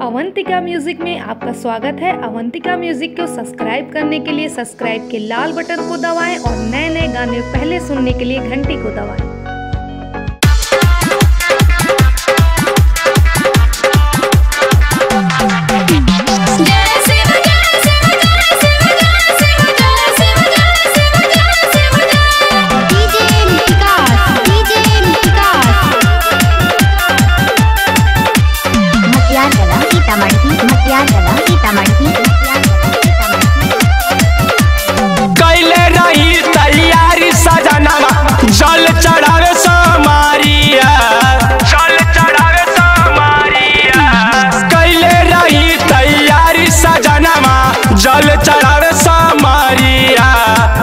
Avantika music में आपका स्वागत है। अवंतिका म्यूजिक को सब्सक्राइब करने के लिए सब्सक्राइब के लाल बटन को दबाएं और नए नए गाने पहले सुनने के लिए घंटी को दबाएं। कैले रही तैयारी सजनवा जल चढ़ावे समारिया, जल चढ़ावे समारिया। कैले रही तैयारी सजनवा जल चढ़ावे समारिया।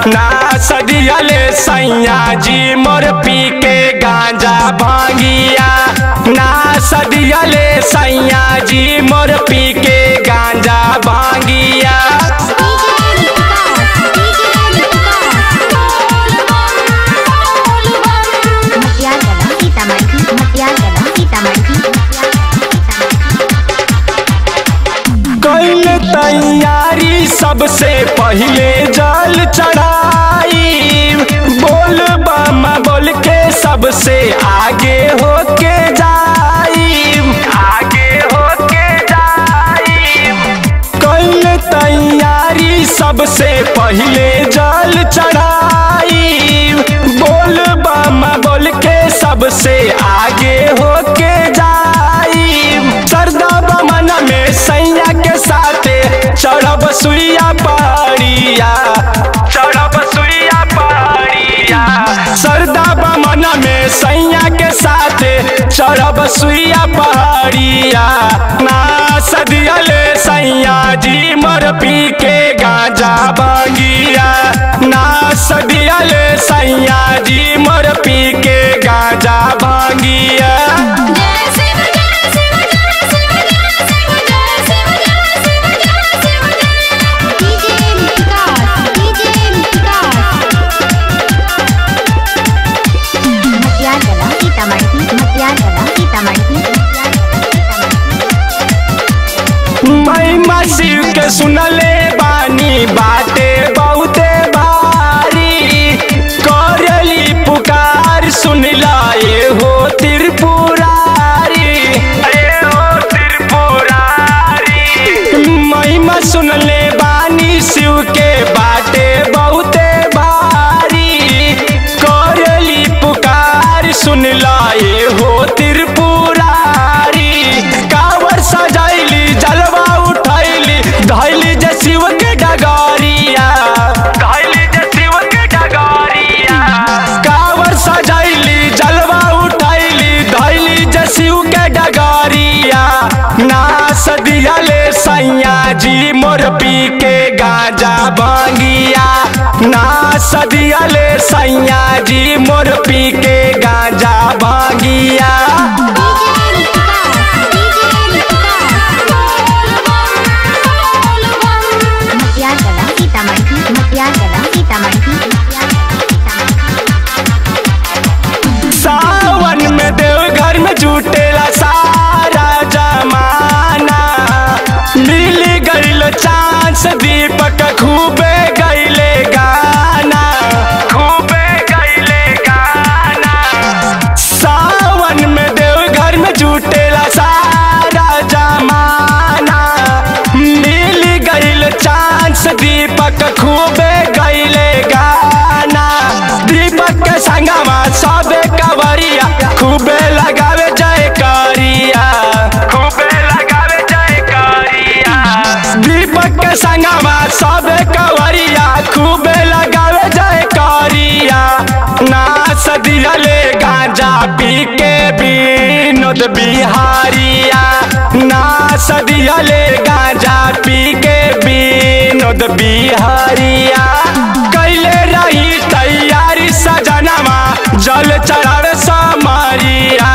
ना सदियले सैया जी मोर पी के गांजा भांगिया। ना सदियले सैया जी मोर पी के गांजा भांगिया। कैल तैयारी सबसे पहले जल चढ़ाई। बोल बम बोल के सबसे आगे होके जाई, आगे होके जाई। कैल तैयारी सबसे पहले जल चढ़ाई। बोल बम बोल के सबसे आगे होके जाई। सरदा बमन में सैया के साथे चढ़ब सुइया पहाड़िया, चढ़ब सुइया पहाड़िया। सरदा बमन में सैया के साथे चढ़ब सुइया पहाड़िया। ना सदियले सैया जी मोर पी के गांजा भांगिया। ना सदियले सैया जी मोर पी के गांजा भांगिया। महिमा शिव के सुनले बानी बाटे बहुते भारी। करली पुकार सुनला ये हो त्रिपुरारी, ये हो त्रिपुरारी। महिमा सुनले बानी शिव के बाटे बहुते भारी। करली पुकार सुनला ये हो त्रिपुरारी। कावर सजैली जलवा उठैली धैली जे शिव के डगरिया, धैली जे शिव के डगरिया। कावर सजैली जलवा उठैली धैली जे शिव के डगरिया। ना सदियले सैया जी मोर पी के गांजा भांगिया। ना सदियले सैया जी मोर पी के गांजा भांगिया। सावन में देवघर में जुटेला सारा जमाना। मिल गईल चांस दीपक खूबे गईले गाना, खूबे गईले गाना। सावन में देवघर में जुटेला सारा जमाना। मिल गईल चांस दीपक खूबे गईले गाना। दीपक के संगमा सबे कवरिया खूबे लगावे जय करिया, खूबे लगावे जय करिया। दीपक के संगमा सबे कवरिया खूबे लगावे जय करिया। ना सदियले गांजा पी के विनोद बिहारिया। ना सदियले गांजा पी के विनोद बिहारिया। कैले रही तैयारी सजनवा जल चढ़ावे समारिया।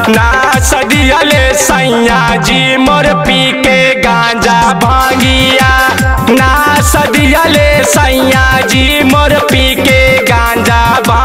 ना सदियले सैया जी मोर पी के गांजा भांगिया। ना सदियले सैया जी मोर पी के गांजा भांगिया।